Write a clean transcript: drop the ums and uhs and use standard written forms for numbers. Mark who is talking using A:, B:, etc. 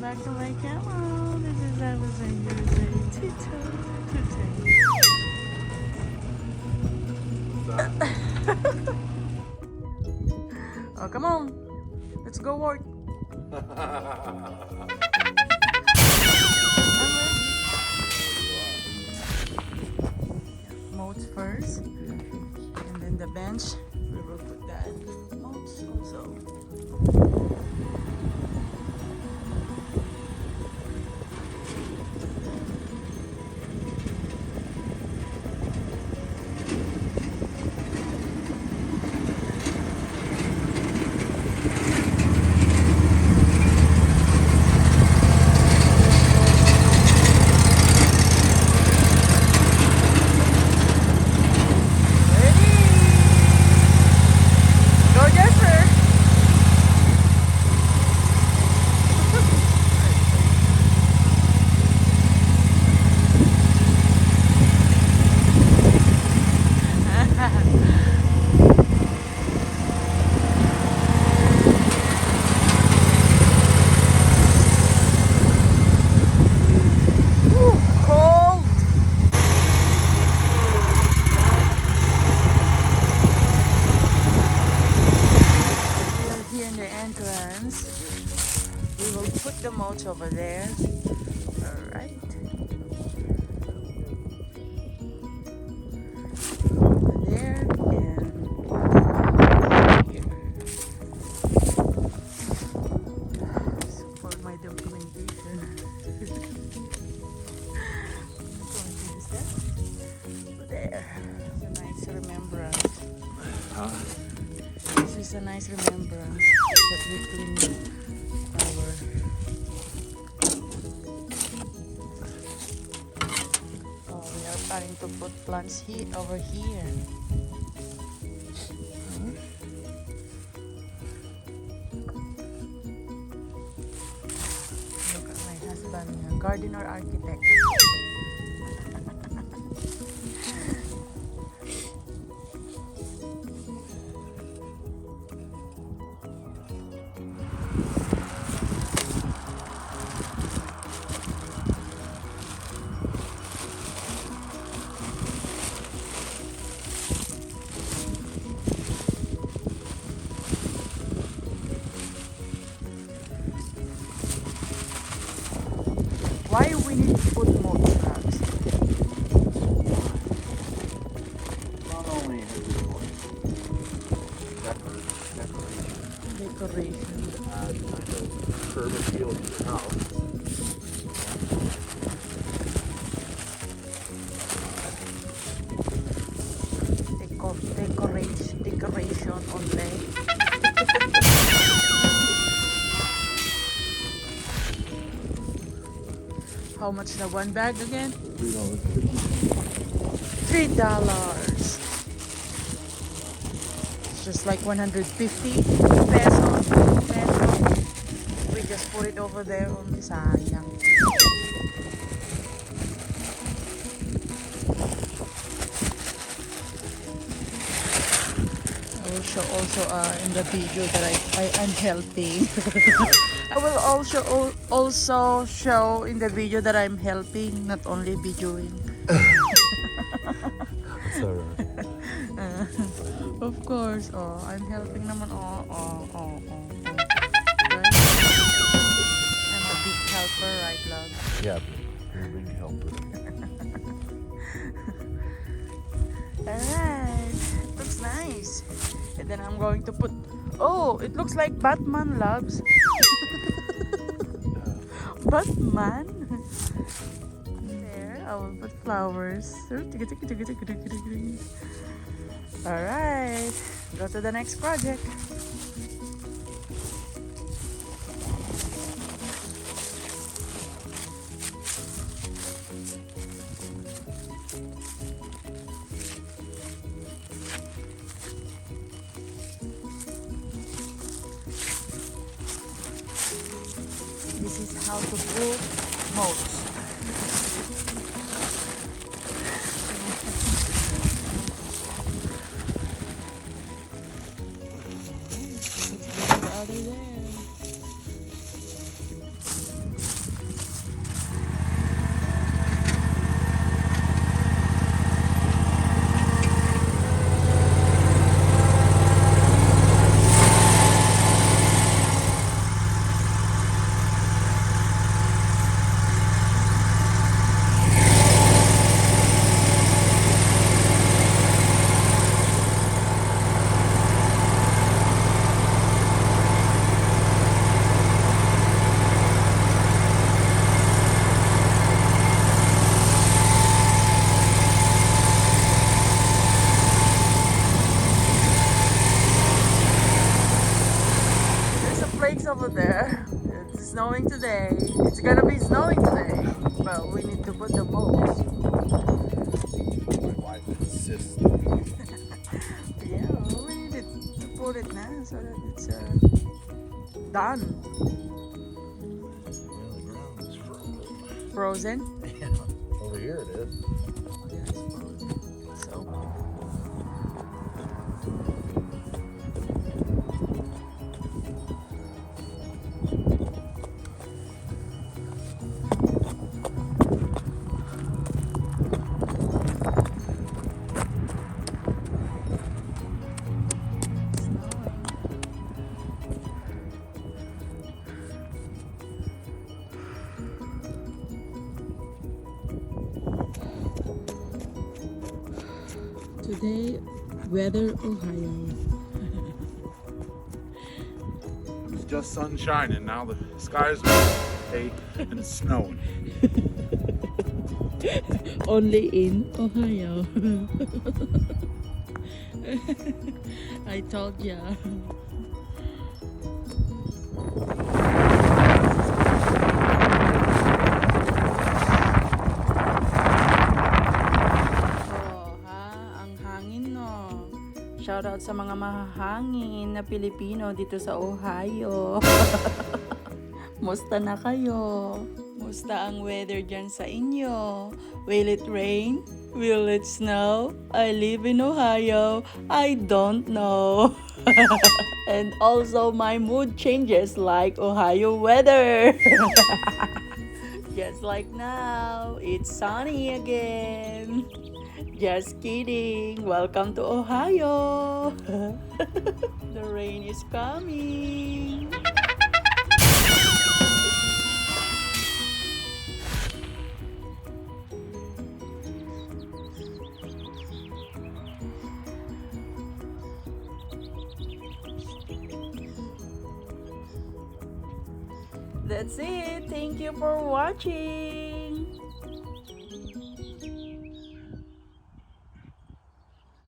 A: back to my channel. This is I was in USA today. Oh, come on. Let's go work. Mulch first, and then the bench. We will put that mulch also. We will put the mulch over there. Alright. Over there and here. So for my documentation. There. It's a nice remembrance. This is a nice remembrance that we clean our we are planning to put plants here over here. Look at my husband, gardener architect. Why we need to put more shrubs?
B: Not only is it
A: Decoration.
B: to add kind of curb appeal to your house.
A: Decoration only. How much the one bag again? $3. It's just like 150 pesos. We just put it over there only, sayang. I will show also in the video that I'm helping. I will also show in the video that I'm helping, not only videoing.
B: That's alright.
A: Of course, I'm helping naman. Right? I'm a big helper, right, love?
B: Yeah, you're a big helper.
A: Alright, looks nice. And then I'm going to put, oh, it looks like Batman, loves. Batman. There, I will put flowers. Alright, go to the next project. This is how to put mulch. Let's go to the other there. snowflakes over there. It's snowing today. It's gonna be snowing today. But we need to put the mulch.
B: My wife insists.
A: Yeah, we need to put it now so that it's done.
B: Yeah, the ground is frozen.
A: Frozen?
B: Yeah. Over here it is.
A: Yeah, it's frozen. So. Today, weather Ohio.
B: It's just sun shining now. The skies are gray and it's snowing.
A: Only in Ohio. I told ya. Shoutout sa mga mahahangin na Pilipino dito sa Ohio. Musta na kayo? Musta ang weather dyan sa inyo? Will it rain? Will it snow? I live in Ohio. I don't know. And also my mood changes like Ohio weather. Just like now, it's sunny again. Just kidding. Welcome to Ohio. The rain is coming. That's it. Thank you for watching.